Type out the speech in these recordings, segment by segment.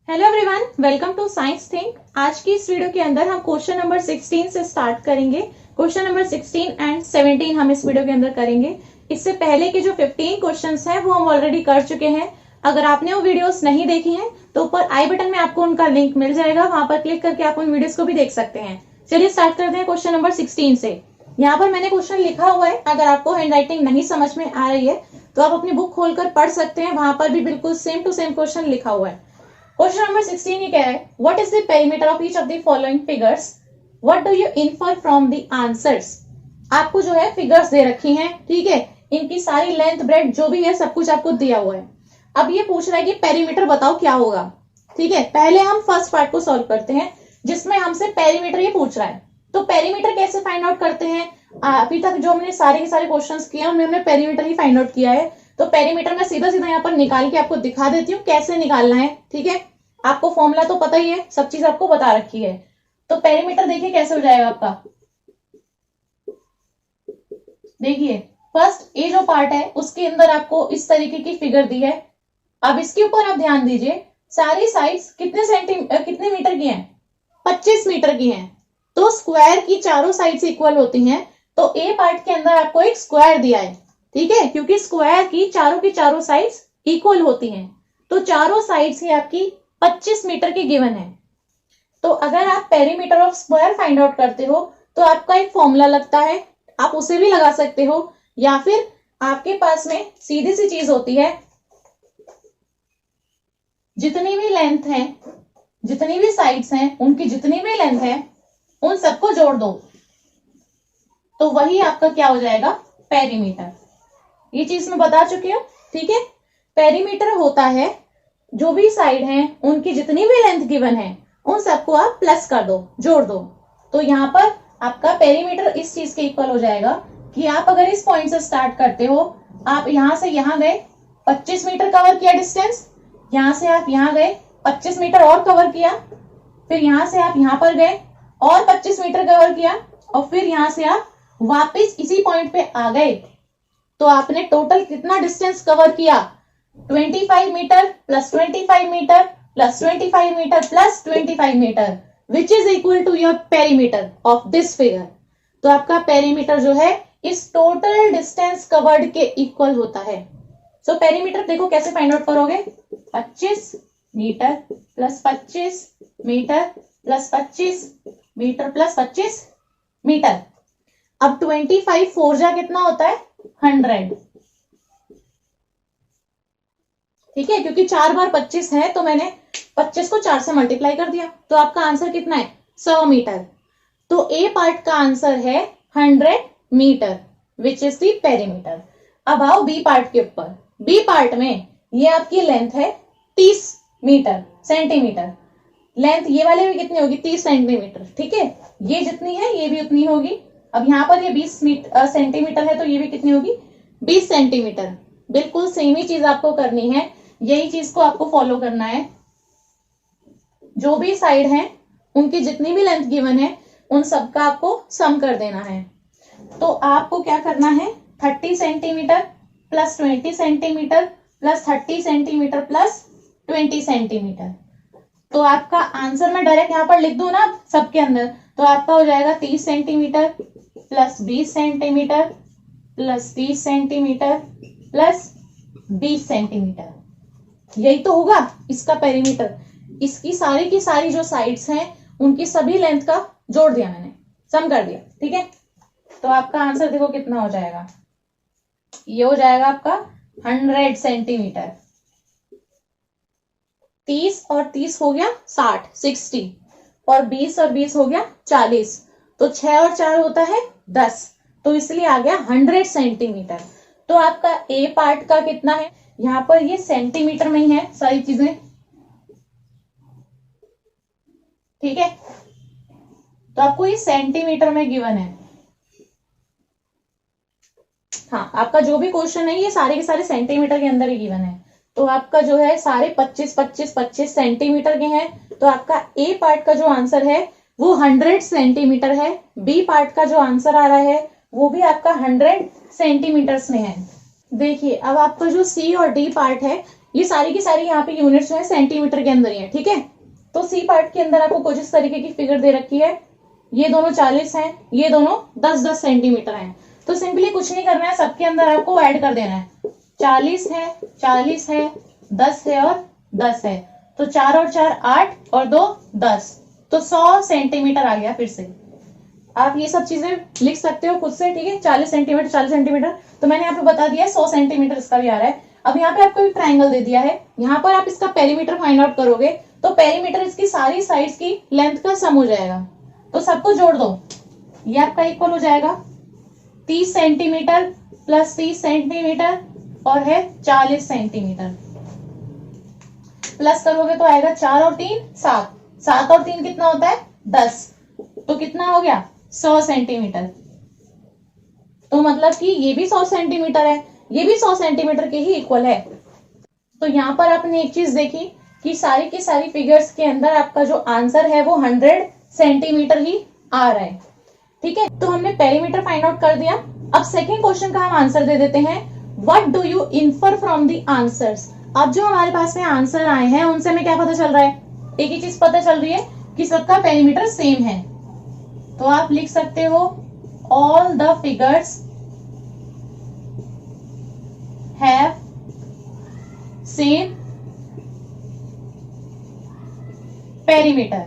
Hello everyone, welcome to science think. आज की इस वीडियो के अंदर हम क्वेश्चन नंबर 16 से स्टार्ट करेंगे। क्वेश्चन नंबर 16 एंड 17 हम इस वीडियो के अंदर करेंगे। इससे पहले के जो 15 क्वेश्चंस हैं वो हम ऑलरेडी कर चुके हैं। अगर आपने वो वीडियोस नहीं देखी हैं तो ऊपर आई बटन में आपको उनका लिंक मिल जाएगा, वहां पर क्लिक करके आप उन वीडियोस को भी देख सकते हैं। चलिए स्टार्ट करते हैं क्वेश्चन नंबर 16 से। यहाँ पर मैंने क्वेश्चन लिखा हुआ है, अगर आपको हैंडराइटिंग नहीं समझ में आ रही है तो आप अपनी बुक खोलकर पढ़ सकते हैं, वहां पर भी बिल्कुल सेम टू सेम क्वेश्चन लिखा हुआ है। क्वेश्चन नंबर 16 ये कह रहा है, what is the perimeter of each of the following figures, what do you infer from the answers. आपको जो है फिगर्स दे रखी हैं, ठीक है, इनकी सारी लेंथ ब्रेड जो भी है सब कुछ आपको दिया हुआ है। अब ये पूछ रहा है कि पेरीमीटर बताओ क्या होगा। ठीक है, पहले हम फर्स्ट पार्ट को सॉल्व करते हैं जिसमें हमसे पेरीमीटर ये पूछ रहा है। तो पेरीमीटर कैसे फाइंड आउट करते हैं, अभी तक जो हमने सारे के सारे क्वेश्चंस किए उनमें हमने पेरीमीटर ही फाइंड आउट किया है। तो पेरीमीटर मैं सीधा सीधा यहाँ पर निकाल के आपको दिखा देती हूँ कैसे निकालना है। ठीक है, आपको फॉर्मूला तो पता ही है, सब चीज आपको बता रखी है। तो पेरीमीटर देखिए कैसे हो जाएगा आपका। देखिए फर्स्ट ये जो पार्ट है उसके अंदर आपको इस तरीके की फिगर दी है। अब इसके ऊपर आप ध्यान दीजिए, सारी साइड्स कितने मीटर की हैं, 25 मीटर की हैं। तो स्क्वायर की चारों साइड्स इक्वल होती हैं। तो ए पार्ट के अंदर आपको एक स्क्वायर दिया है, ठीक है, क्योंकि स्क्वायर की चारों साइड्स इक्वल होती हैं। तो चारों साइड्स ही आपकी 25 मीटर की गिवन है। तो अगर आप perimeter of square find out करते हो तो आपका एक फॉर्मूला लगता है, आप उसे भी लगा सकते हो, या फिर आपके पास में सीधी सी चीज होती है, जितनी भी लेंथ है, जितनी भी साइड्स हैं, उनकी जितनी भी लेंथ है उन सबको जोड़ दो, तो वही आपका क्या हो जाएगा, पेरीमीटर। ये चीज मैं बता चुकी हूं, ठीक है। पेरीमीटर होता है जो भी साइड है उनकी जितनी भी लेंथ गिवन है उन सबको आप प्लस कर दो, जोड़ दो। तो यहाँ पर आपका पेरीमीटर इस चीज के इक्वल हो जाएगा कि आप अगर इस पॉइंट से स्टार्ट करते हो, आप यहां से यहां गए, 25 मीटर कवर किया डिस्टेंस, यहां से आप यहां गए 25 मीटर और कवर किया, फिर यहां से आप यहां पर गए और 25 मीटर कवर किया, और फिर यहां से आप वापस इसी पॉइंट पे आ गए। तो आपने टोटल कितना डिस्टेंस कवर किया, 25 metre plus 25 metre plus 25 metre plus 25 metre, which is equal to your perimeter of this figure. तो आपका पेरीमीटर जो है इस टोटल डिस्टेंस कवर्ड के इक्वल होता है। सो पेरीमीटर देखो कैसे फाइंड आउट करोगे, 25 metre plus 25 metre plus 25 metre plus 25 metre. अब 25 फोर जा कितना होता है, 100, ठीक है, क्योंकि 4 बार 25 है तो मैंने 25 को 4 से मल्टीप्लाई कर दिया। तो आपका आंसर कितना है, 100 मीटर। तो ए पार्ट का आंसर है 100 metre, which is the perimeter. अब आओ बी पार्ट के ऊपर। बी पार्ट में ये आपकी लेंथ है 30 मीटर सेंटीमीटर, लेंथ ये वाले भी कितनी होगी, 30 सेंटीमीटर, ठीक है, ये जितनी है ये भी उतनी होगी। अब यहाँ पर ये 20 सेंटीमीटर है तो ये भी कितनी होगी, 20 सेंटीमीटर। बिल्कुल सेम ही चीज आपको करनी है, यही चीज को आपको फॉलो करना है। जो भी साइड है उनकी जितनी भी लेंथ गिवन है उन सबका आपको सम कर देना है। तो आपको क्या करना है, 30 centimetre plus 20 centimetre plus 30 centimetre plus 20 centimetre. तो आपका आंसर मैं डायरेक्ट यहां पर लिख दूं ना सबके अंदर, तो आपका हो जाएगा 30 centimetre plus 20 centimetre plus 30 centimetre plus 20 centimetre. यही तो होगा इसका पेरीमीटर। इसकी सारी की सारी जो साइड्स हैं उनकी सभी लेंथ का जोड़ दिया मैंने, सम कर दिया, ठीक है। तो आपका आंसर देखो कितना हो जाएगा, ये हो जाएगा आपका 100 सेंटीमीटर। 30 और 30 हो गया 60, और 20 और 20 हो गया 40, तो 6 और 4 होता है 10, तो इसलिए आ गया 100 सेंटीमीटर। तो आपका ए पार्ट का कितना है, यहां पर ये सेंटीमीटर में ही है सारी चीजें, ठीक है, तो आपको ये सेंटीमीटर में गिवन है। हाँ, आपका जो भी क्वेश्चन है ये सारे के सारे सेंटीमीटर के अंदर ही गिवन है। तो आपका जो है सारे 25 सेंटीमीटर के हैं। तो आपका ए पार्ट का जो आंसर है वो 100 सेंटीमीटर है। बी पार्ट का जो आंसर आ रहा है वो भी आपका 100 सेंटीमीटर्स में है। देखिए अब आपका जो सी और डी पार्ट है ये सारी की सारी यहाँ पे यूनिट्स जो है सेंटीमीटर के अंदर ही है, ठीक है। तो सी पार्ट के अंदर आपको कुछ इस तरीके की फिगर दे रखी है, ये दोनों 40 हैं, ये दोनों 10-10 सेंटीमीटर हैं। तो सिंपली कुछ नहीं करना है, सबके अंदर आपको ऐड कर देना है। 40 है, 40 है, 10 है और 10 है, तो 4 और 4 8 और 2 10, तो 100 सेंटीमीटर आ गया। फिर से आप ये सब चीजें लिख सकते हो खुद से, ठीक है। 40 सेंटीमीटर 40 सेंटीमीटर, तो मैंने यहाँ पे बता दिया 100 सेंटीमीटर इसका भी आ रहा है। अब यहाँ पे आपको एक ट्राइंगल दे दिया है, यहाँ पर आप इसका पेरीमीटर फाइंड आउट करोगे तो पेरीमीटर इसकी सारी साइड्स की लेंथ का सम हो जाएगा। तो सबको जोड़ दो, ये आपका इक्वल हो जाएगा 30 सेंटीमीटर प्लस 30 सेंटीमीटर और है 40 सेंटीमीटर। प्लस करोगे तो आएगा 4 और 3 7, 7 और 3 कितना होता है 10, तो कितना हो गया 100 सेंटीमीटर। तो मतलब कि ये भी 100 सेंटीमीटर है, ये भी 100 सेंटीमीटर के ही इक्वल है। तो यहाँ पर आपने एक चीज देखी कि सारी की सारी फिगर्स के अंदर आपका जो आंसर है वो 100 सेंटीमीटर ही आ रहा है, ठीक है। तो हमने पेरीमीटर फाइंड आउट कर दिया। अब सेकेंड क्वेश्चन का हम आंसर दे देते हैं, what do you infer from the answers. अब जो हमारे पास में आंसर आए हैं उनसे हमें क्या पता चल रहा है, एक ही चीज पता चल रही है कि सबका पेरीमीटर सेम है। तो आप लिख सकते हो all the figures have same perimeter,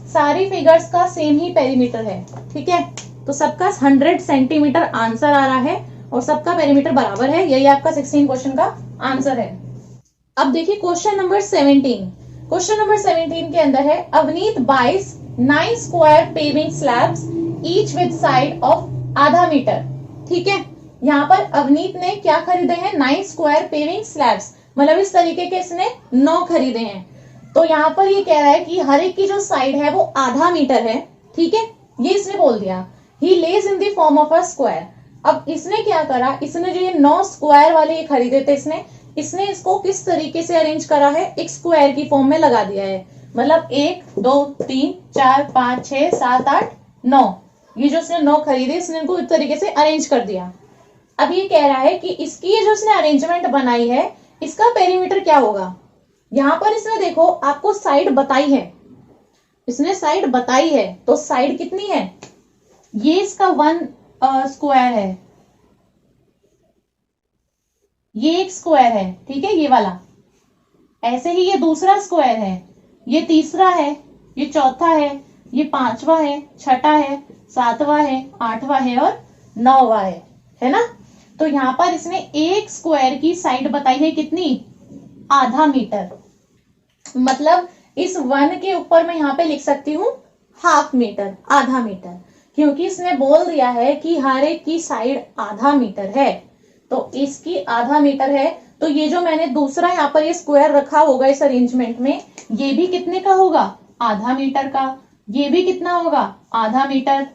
सारी फिगर्स का सेम ही पेरीमीटर है, ठीक है। तो सबका 100 सेंटीमीटर आंसर आ रहा है और सबका पेरीमीटर बराबर है। यही आपका 16 क्वेश्चन का आंसर है। अब देखिए क्वेश्चन नंबर 17। क्वेश्चन नंबर 17 के अंदर है, Avneet buys 9 square paving slabs each with side of आधा मीटर, ठीक है। यहाँ पर अवनीत ने क्या खरीदे हैं, 9 स्क्वायर पेविंग स्लैब्स, मतलब इस तरीके के इसने 9 खरीदे हैं। तो यहाँ पर ये कह रहा है कि हर एक की जो साइड है वो आधा मीटर है, ठीक है, ये इसने बोल दिया। He lies in the form of a square. अब इसने क्या करा, इसने जो ये 9 स्क्वायर वाले ये खरीदे थे इसने इसको किस तरीके से अरेंज करा है, एक स्क्वायर की फॉर्म में लगा दिया है। मतलब 1 2 3 4 5 6 7 8 9, ये जो इसने 9 खरीदे इसने इनको इस तरीके से अरेंज कर दिया। अब ये कह रहा है कि इसकी ये जो इसने अरेंजमेंट बनाई है इसका पेरीमीटर क्या होगा। यहां पर इसने देखो आपको साइड बताई है, इसने साइड बताई है, तो साइड कितनी है, ये इसका 1 स्क्वायर है, ये एक स्क्वायर है, ठीक है, ये वाला। ऐसे ही ये दूसरा स्क्वायर है, ये तीसरा है, ये चौथा है, ये 5वां है, 6ठा है, 7वां है, 8वां है और 9वां है ना। तो यहां पर इसने एक स्क्वायर की साइड बताई है कितनी, आधा मीटर। मतलब इस 1 के ऊपर मैं यहाँ पे लिख सकती हूँ हाफ मीटर, आधा मीटर, क्योंकि इसने बोल दिया है कि हर एक की साइड आधा मीटर है, तो इसकी आधा मीटर है। तो ये जो मैंने दूसरा यहाँ पर ये स्क्वायर रखा होगा इस अरेंजमेंट में, ये भी कितने का होगा, आधा मीटर का। ये भी कितना होगा, आधा मीटर।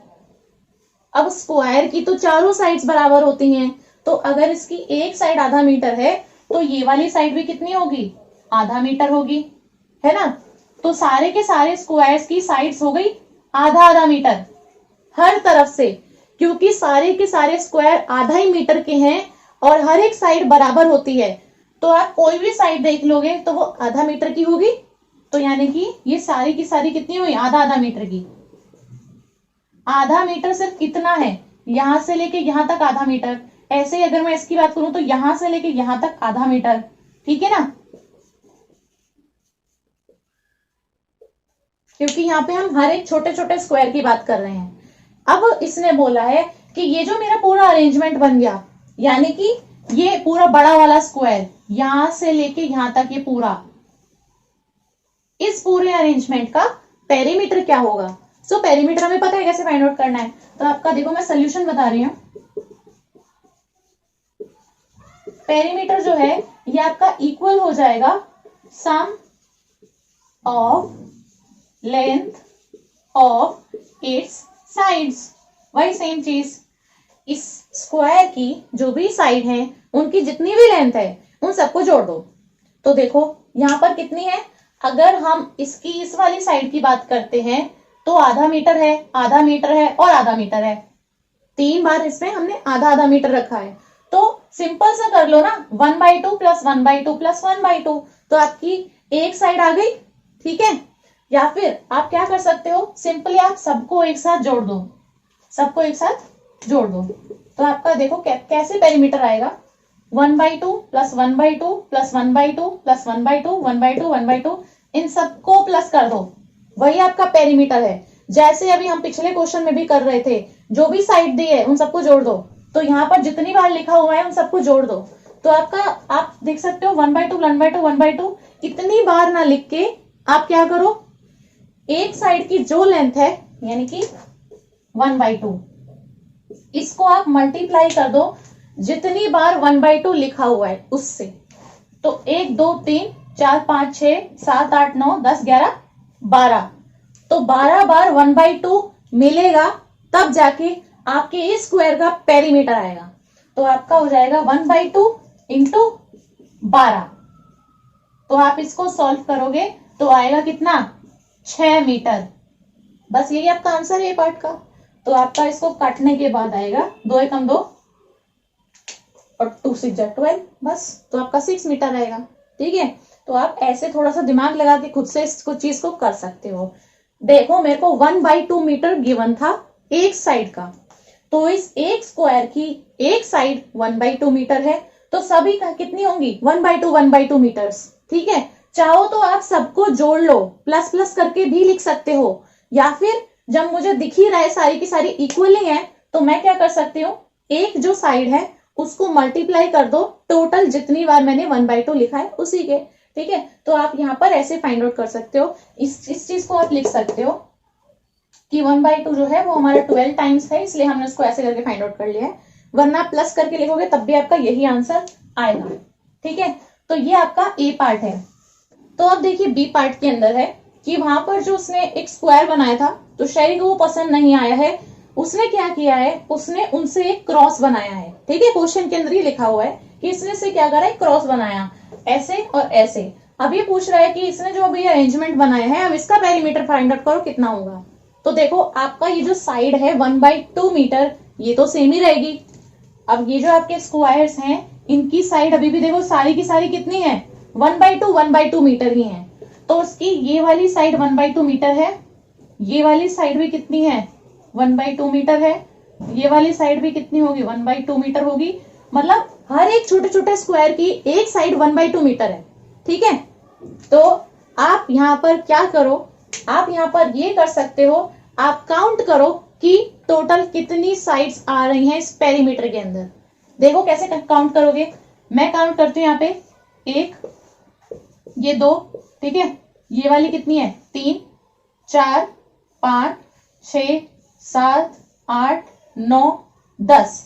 अब स्क्वायर की तो चारों साइड्स बराबर होती हैं, तो अगर इसकी एक साइड आधा मीटर है तो ये वाली साइड भी कितनी होगी, आधा मीटर होगी, है ना। तो सारे के सारे स्क्वायर्स की साइड्स हो गई आधा आधा मीटर हर तरफ से, क्योंकि सारे के सारे स्क्वायर आधा ही मीटर के हैं और हर एक साइड बराबर होती है। तो आप कोई भी साइड देख लोगे तो वो आधा मीटर की होगी। तो यानी कि ये सारी की सारी कितनी हुई, आधा आधा मीटर की। आधा मीटर सिर्फ कितना है, यहां से लेके यहां तक आधा मीटर। ऐसे ही अगर मैं इसकी बात करूं तो यहां से लेके यहां तक आधा मीटर, ठीक है ना, क्योंकि यहाँ पे हम हर एक छोटे छोटे स्क्वायर की बात कर रहे हैं। अब इसने बोला है कि ये जो मेरा पूरा अरेंजमेंट बन गया, यानी कि ये पूरा बड़ा वाला स्क्वायर यहां से लेके यहां तक ये पूरा, इस पूरे अरेंजमेंट का पेरीमीटर क्या होगा। सो पेरीमीटर हमें पता है कैसे फाइंड आउट करना है। तो आपका देखो मैं सोल्यूशन बता रही हूं। पेरीमीटर जो है ये आपका इक्वल हो जाएगा sum of length of its sides. वही सेम चीज, इस स्क्वायर की जो भी साइड है उनकी जितनी भी लेंथ है उन सबको जोड़ दो। तो देखो यहां पर कितनी है, अगर हम इसकी इस वाली साइड की बात करते हैं तो आधा मीटर है, आधा मीटर है और आधा मीटर है। 3 बार इसमें हमने आधा आधा मीटर रखा है। तो सिंपल सा कर लो ना, 1/2 प्लस 1/2 प्लस 1/2, तो आपकी एक साइड आ गई, ठीक है। या फिर आप क्या कर सकते हो, सिंपली आप सबको एक साथ जोड़ दो, सबको एक साथ जोड़ दो, तो आपका देखो कैसे पेरीमीटर आएगा, 1/2 प्लस 1/2 प्लस 1/2 प्लस 1/2 1/2 1/2, इन सबको प्लस कर दो, वही आपका पेरीमीटर है। जैसे अभी हम पिछले क्वेश्चन में भी कर रहे थे, जो भी साइड दी है उन सबको जोड़ दो, तो यहाँ पर जितनी बार लिखा हुआ है उन सबको जोड़ दो, तो आपका आप देख सकते हो 1/2 1/2 1/2, इतनी बार ना लिख के आप क्या करो, एक साइड की जो लेंथ है यानी कि 1/2, इसको आप मल्टीप्लाई कर दो जितनी बार 1/2 लिखा हुआ है उससे, तो 1 2 3 4 5 6 7 8 9 10 11 12, तो 12 बार 1/2 मिलेगा, तब जाके आपके इस स्क्वायर का पेरीमीटर आएगा। तो आपका हो जाएगा 1/2 इंटू 12, तो आप इसको सॉल्व करोगे तो आएगा कितना, 6 मीटर। बस यही आपका आंसर है ये पार्ट का। तो आपका इसको काटने के बाद आएगा 2 एकम 2 और 2 6 12, बस, तो आपका 6 मीटर आएगा, ठीक है। तो आप ऐसे थोड़ा सा दिमाग लगा के खुद से इस चीज को कर सकते हो। देखो मेरे को 1/2 मीटर गिवन था एक साइड का, तो इस एक स्क्वायर की एक साइड 1/2 मीटर है, तो सभी का कितनी होंगी 1/2 मीटर्स, ठीक है। चाहो तो आप सबको जोड़ लो, प्लस प्लस करके भी लिख सकते हो, या फिर जब मुझे दिख ही रहा है सारी की सारी इक्वली है, तो मैं क्या कर सकती हूँ, एक जो साइड है उसको मल्टीप्लाई कर दो टोटल जितनी बार मैंने 1/2 लिखा है उसी के, ठीक है। तो आप यहाँ पर ऐसे फाइंड आउट कर सकते हो, इस चीज को आप लिख सकते हो कि 1/2 जो है वो हमारा 12 टाइम्स है, इसलिए हमने उसको ऐसे करके फाइंड आउट कर लिया है, वरना प्लस करके लिखोगे तब भी आपका यही आंसर आएगा, ठीक है। तो ये आपका ए पार्ट है। तो अब देखिए बी पार्ट के अंदर है कि वहां पर जो उसने एक स्क्वायर बनाया था, तो शैरी को वो पसंद नहीं आया है, उसने क्या किया है, उसने उनसे एक क्रॉस बनाया है, ठीक है। क्वेश्चन के अंदर ही लिखा हुआ है कि इसने से क्या करा है, क्रॉस बनाया, ऐसे और ऐसे। अब ये पूछ रहा है कि इसने जो अभी अरेंजमेंट बनाया है, अब इसका पेरीमीटर फाइंड आउट करो कितना होगा। तो देखो आपका ये जो साइड है 1/2 मीटर, ये तो सेम ही रहेगी। अब ये जो आपके स्क्वायर्स हैं, इनकी साइड अभी भी देखो सारी की सारी कितनी है, 1/2 मीटर ही है, तो उसकी ये वाली साइड 1/2 मीटर है, ये वाली साइड भी कितनी है 1/2 मीटर है, ये वाली साइड भी कितनी होगी 1/2 मीटर होगी, मतलब हर एक छोटे छोटे स्क्वायर की एक साइड 1/2 मीटर है, ठीक है। तो आप यहाँ पर क्या करो, आप यहाँ पर ये कर सकते हो, आप काउंट करो कि टोटल कितनी साइड्स आ रही हैं इस पेरीमीटर के अंदर। देखो कैसे काउंट करोगे, मैं काउंट करती हूँ यहाँ पे 1, ये 2, ठीक है, ये वाली कितनी है 3 4 5 6 7 8 9 10,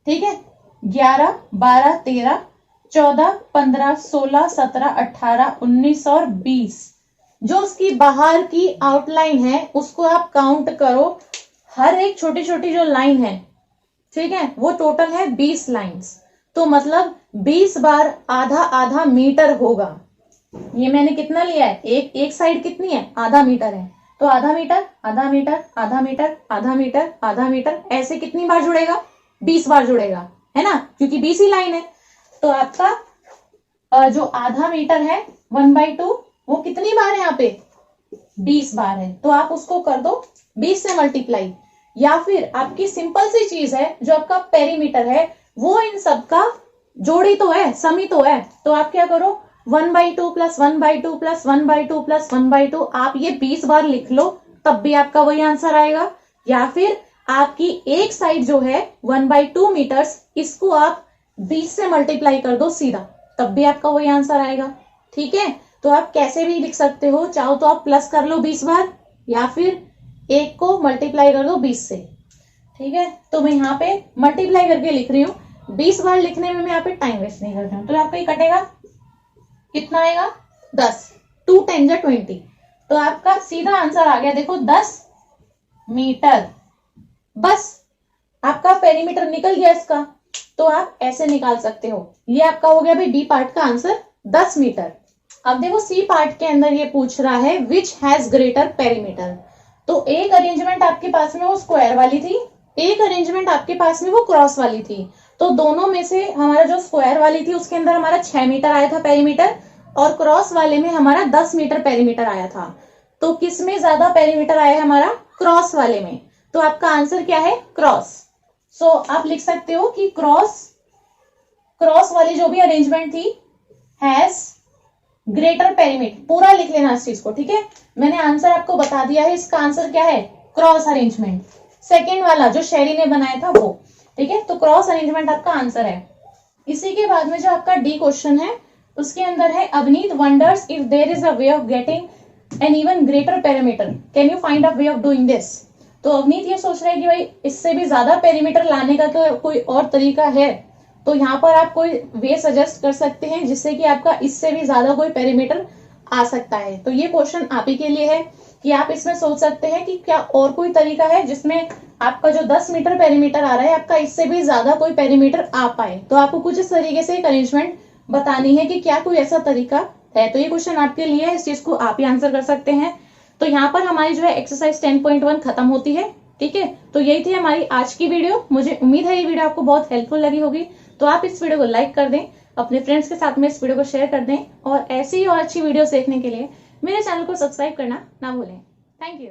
ठीक है, 11 12 13 14 15 16 17 18 19 और 20। जो उसकी बाहर की आउटलाइन है उसको आप काउंट करो, हर एक छोटी छोटी जो लाइन है, ठीक है, वो टोटल है 20 लाइंस, तो मतलब 20 बार आधा आधा मीटर होगा। ये मैंने कितना लिया है, एक साइड कितनी है आधा मीटर है, तो आधा मीटर आधा मीटर आधा मीटर आधा मीटर आधा मीटर, ऐसे कितनी बार जुड़ेगा 20 बार जुड़ेगा, है ना, क्योंकि 20 ही लाइन है। तो आपका जो आधा मीटर है 1/2 वो कितनी बार है यहाँ पे 20 बार है, तो आप उसको कर दो 20 से मल्टीप्लाई, या फिर आपकी सिंपल सी चीज है जो आपका पेरीमीटर है वो इन सबका जोड़ी तो है, समी तो है, तो आप क्या करो 1/2 प्लस 1/2 प्लस 1/2 प्लस 1/2, आप ये 20 बार लिख लो तब भी आपका वही आंसर आएगा। या फिर आपकी एक साइड जो है 1/2 मीटर्स, इसको आप 20 से मल्टीप्लाई कर दो सीधा, तब भी आपका वही आंसर आएगा, ठीक है। तो आप कैसे भी लिख सकते हो, चाहो तो आप प्लस कर लो 20 बार, या फिर एक को मल्टीप्लाई कर दो 20 से, ठीक है। तो मैं यहाँ पे मल्टीप्लाई करके लिख रही हूँ, 20 बार लिखने में मैं यहाँ पे टाइम वेस्ट नहीं कर रही हूँ। तो आपका ये कटेगा कितना आएगा 10, 2 10 20, तो आपका सीधा आंसर आ गया, देखो 10 मीटर, बस आपका पेरीमीटर निकल गया इसका। तो आप ऐसे निकाल सकते हो, ये आपका हो गया भाई डी पार्ट का आंसर 10 मीटर। अब देखो सी पार्ट के अंदर ये पूछ रहा है विच हैज ग्रेटर पेरीमीटर, तो एक अरेंजमेंट आपके पास में वो स्क्वायर वाली थी, एक अरेंजमेंट आपके पास में वो क्रॉस वाली थी, तो दोनों में से हमारा जो स्क्वायर वाली थी उसके अंदर हमारा 6 मीटर आया था पेरीमीटर, और क्रॉस वाले में हमारा 10 मीटर पेरीमीटर आया था। तो किस में ज्यादा पेरीमीटर आया है हमारा? क्रॉस वाले में। तो आपका आंसर क्या है? क्रॉस। सो आप लिख सकते हो कि क्रॉस वाली जो भी अरेंजमेंट थी हैज ग्रेटर पेरीमीटर। पूरा लिख लेना इस चीज को, ठीक है। मैंने आंसर आपको बता दिया है, इसका आंसर क्या है? Cross arrangement. सेकेंड वाला जो शेरी ने बनाया था वो, ठीक है। तो क्रॉस अरेंजमेंट आपका आंसर है। इसी के बाद में जो आपका डी क्वेश्चन है उसके अंदर है Avneet wonders if there is a way of getting an even greater perimeter, can you find a way of doing this. तो अवनीत ये सोच रहे हैं कि भाई इससे भी ज्यादा पेरीमीटर लाने का तो कोई और तरीका है, तो यहाँ पर आप कोई वे सजेस्ट कर सकते हैं जिससे कि आपका इससे भी ज्यादा कोई पेरीमीटर आ सकता है। तो ये क्वेश्चन आप ही के लिए है कि आप इसमें सोच सकते हैं कि क्या और कोई तरीका है जिसमें आपका जो 10 मीटर पेरीमीटर आ रहा है आपका इससे भी ज्यादा कोई पेरीमीटर आ पाए। तो आपको कुछ इस तरीके से एक अरेंजमेंट बतानी है कि क्या कोई ऐसा तरीका है। तो ये क्वेश्चन आपके लिए है, इस चीज को आप ही आंसर कर सकते हैं। तो यहाँ पर हमारी जो है एक्सरसाइज 10.1 खत्म होती है, ठीक है। तो यही थी हमारी आज की वीडियो। मुझे उम्मीद है ये वीडियो आपको बहुत हेल्पफुल लगी होगी। तो आप इस वीडियो को लाइक कर दें, अपने फ्रेंड्स के साथ में इस वीडियो को शेयर कर दें, और ऐसी ही और अच्छी वीडियोस देखने के लिए मेरे चैनल को सब्सक्राइब करना ना भूलें। Thank you.